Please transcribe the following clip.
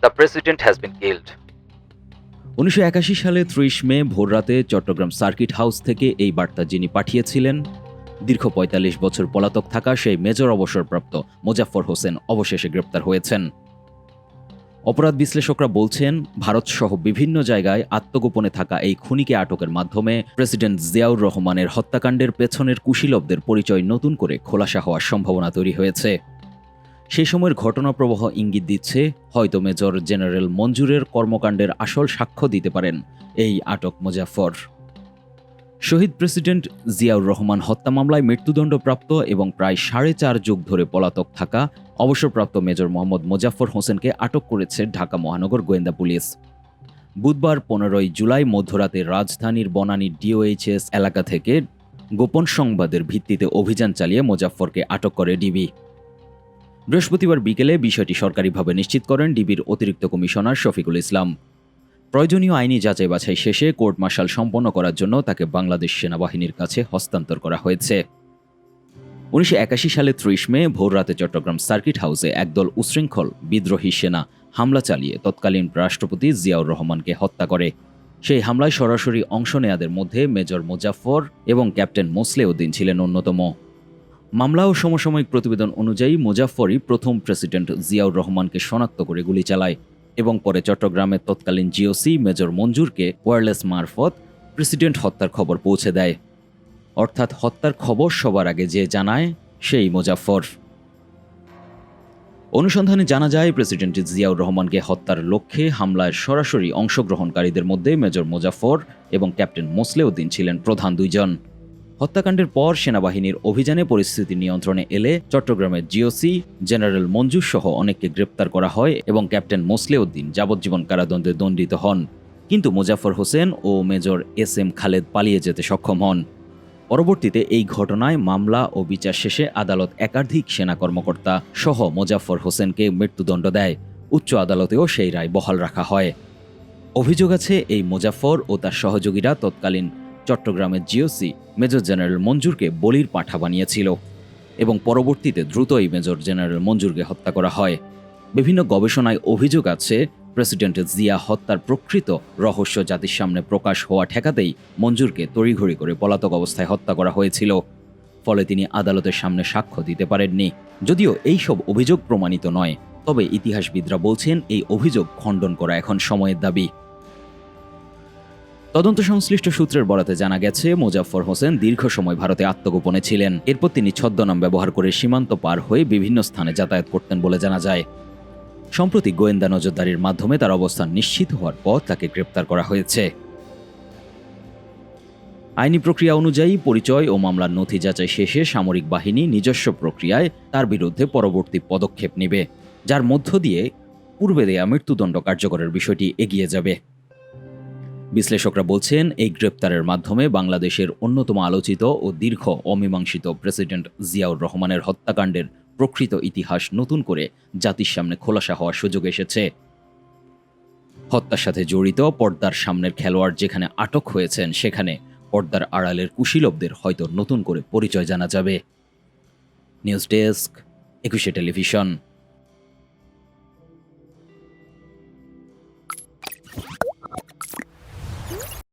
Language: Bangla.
The president has been killed. 1981 সালে 30 মে ভোররাতে চট্টগ্রাম সার্কিট হাউস থেকে এই বার্তা যিনি পাঠিয়েছিলেন, দীর্ঘ ৪৫ বছর পলাতক থাকা সেই মেজর অবসরপ্রাপ্ত মোজাফফর হোসেন অবশেষে গ্রেপ্তার হয়েছেন। অপরাধ বিশ্লেষকরা বলছেন, ভারতসহ বিভিন্ন জায়গায় আত্মগোপনে থাকা এই খুনিকে আটকের মাধ্যমে প্রেসিডেন্ট জিয়াউর রহমানের হত্যাকাণ্ডের পেছনের কুশীলবদের পরিচয় নতুন করে খোলাসা হওয়ার সম্ভাবনা তৈরি হয়েছে। সেই সময়ের ঘটনাপ্রবাহ ইঙ্গিত দিচ্ছে, হয়তো মেজর জেনারেল মঞ্জুরের কর্মকাণ্ডের আসল সাক্ষ্য দিতে পারেন এই আটক মোজাফফর। শহীদ প্রেসিডেন্ট জিয়াউর রহমান হত্যা মামলায় মৃত্যুদণ্ডপ্রাপ্ত এবং প্রায় 4.5 যুগ ধরে পলাতক থাকা অবসরপ্রাপ্ত মেজর মোহাম্মদ মোজাফফর হোসেনকে আটক করেছে ঢাকা মহানগর গোয়েন্দা পুলিশ। বুধবার 15 জুলাই মধ্যরাতে রাজধানীর বনানী ডিওএইচএস এলাকা থেকে গোপন সংবাদের ভিত্তিতে অভিযান চালিয়ে মোজাফফরকে আটক করে ডিবি। বৃহস্পতিবার বিকেলে বিষয়টি সরকারিভাবে নিশ্চিত করেন ডিবির অতিরিক্ত কমিশনার শফিকুল ইসলাম। প্রয়োজনীয় আইনি যাচাই বাছাই শেষে কোর্ট মার্শাল সম্পন্ন করার জন্য তাকে বাংলাদেশ সেনাবাহিনীর কাছে হস্তান্তর করা হয়েছে। 1981 সালে 30 মে ভোররাতে চট্টগ্রাম সার্কিট হাউসে একদল উশৃঙ্খল বিদ্রোহী সেনা হামলা চালিয়ে তৎকালীন রাষ্ট্রপতি জিয়াউর রহমানকে হত্যা করে। সেই হামলায় সরাসরি অংশ নেয়াদের মধ্যে মেজর মোজাফফর এবং ক্যাপ্টেন মোসলেউদ্দিন ছিলেন অন্যতম। মামলা ও সমসাময়িক প্রতিবেদন অনুযায়ী মোজাফফরই প্রথম প্রেসিডেন্ট জিয়াউর রহমানকে শনাক্ত করে গুলি চালায় এবং পরে চট্টগ্রামের তৎকালীন জিওসি মেজর মঞ্জুরকে ওয়্যারলেস মারফত প্রেসিডেন্ট হত্যার খবর পৌঁছে দেয়। অর্থাৎ হত্যার খবর সবার আগে যে জানায় সেই মোজাফফর। অনুসন্ধানে জানা যায়, প্রেসিডেন্ট জিয়াউর রহমানকে হত্যার লক্ষ্যে হামলায় সরাসরি অংশগ্রহণকারীদের মধ্যে মেজর মোজাফফর এবং ক্যাপ্টেন মোসলেউদ্দিন ছিলেন প্রধান দুইজন। হত্যাকাণ্ডের পর সেনাবাহিনীর অভিযানে পরিস্থিতি নিয়ন্ত্রণে এলে চট্টগ্রামের জিওসি জেনারেল মঞ্জুর সহ অনেককে গ্রেপ্তার করা হয় এবং ক্যাপ্টেন মোসলেউদ্দিন যাবজ্জীবন কারাদণ্ডে দণ্ডিত হন। কিন্তু মোজাফফর হোসেন ও মেজর SM খালেদ পালিয়ে যেতে সক্ষম হন। পরবর্তীতে এই ঘটনায় মামলা ও বিচার শেষে আদালত একাধিক সেনা কর্মকর্তা সহ মোজাফফর হোসেনকে মৃত্যুদণ্ড দেয়। উচ্চ আদালতেও সেই রায় বহাল রাখা হয়। অভিযোগ আছে, এই মোজাফফর ও তার সহযোগীরা তৎকালীন চট্টগ্রামের জিওসি মেজর জেনারেল মঞ্জুরকে বলির পাঁঠা বানিয়েছিল এবং পরবর্তীতে দ্রুতই মেজর জেনারেল মঞ্জুরকে হত্যা করা হয়। বিভিন্ন গবেষণায় অভিযোগ আছে, প্রেসিডেন্ট জিয়া হত্যার প্রকৃত রহস্য জাতির সামনে প্রকাশ হওয়া ঠেকাতেই মঞ্জুরকে তড়িঘড়ি করে পলাতক অবস্থায় হত্যা করা হয়েছিল। ফলে তিনি আদালতের সামনে সাক্ষ্য দিতে পারেননি। যদিও এই সব অভিযোগ প্রমাণিত নয়, তবে ইতিহাসবিদরা বলছেন এই অভিযোগ খণ্ডন করা এখন সময়ের দাবি। তদন্ত সংশ্লিষ্ট সূত্রের বরাতে জানা গেছে, মোজাফফর হোসেন দীর্ঘ সময় ভারতে আত্মগোপনে ছিলেন। এরপর তিনি ছদ্মনাম ব্যবহার করে সীমান্ত পার হয়ে বিভিন্ন স্থানে যাতায়াত করতেন বলে জানা যায়। সম্প্রতি গোয়েন্দা নজরদারির মাধ্যমে তার অবস্থান নিশ্চিত হওয়ার পর তাকে গ্রেপ্তার করা হয়েছে। আইনি প্রক্রিয়া অনুযায়ী পরিচয় ও মামলার নথি যাচাই শেষে সামরিক বাহিনী নিজস্ব প্রক্রিয়ায় তার বিরুদ্ধে পরবর্তী পদক্ষেপ নেবে, যার মধ্য দিয়ে পূর্বে দেয়া মৃত্যুদণ্ড কার্যকরের বিষয়টি এগিয়ে যাবে। বিশ্লেষকরা বলছেন, এই গ্রেপ্তারের মাধ্যমে বাংলাদেশের অন্যতম আলোচিত ও দীর্ঘ অমীমাংসিত প্রেসিডেন্ট জিয়াউর রহমানের হত্যাকাণ্ডের প্রকৃত ইতিহাস নতুন করে জাতির সামনে খোলাসা হওয়ার সুযোগ এসেছে। হত্যার সাথে জড়িত পর্দার সামনের খেলোয়াড় যেখানে আটক হয়েছেন, সেখানে পর্দার আড়ালের কুশীলবদের হয়তো নতুন করে পরিচয় জানা যাবে। News desk, 21 television.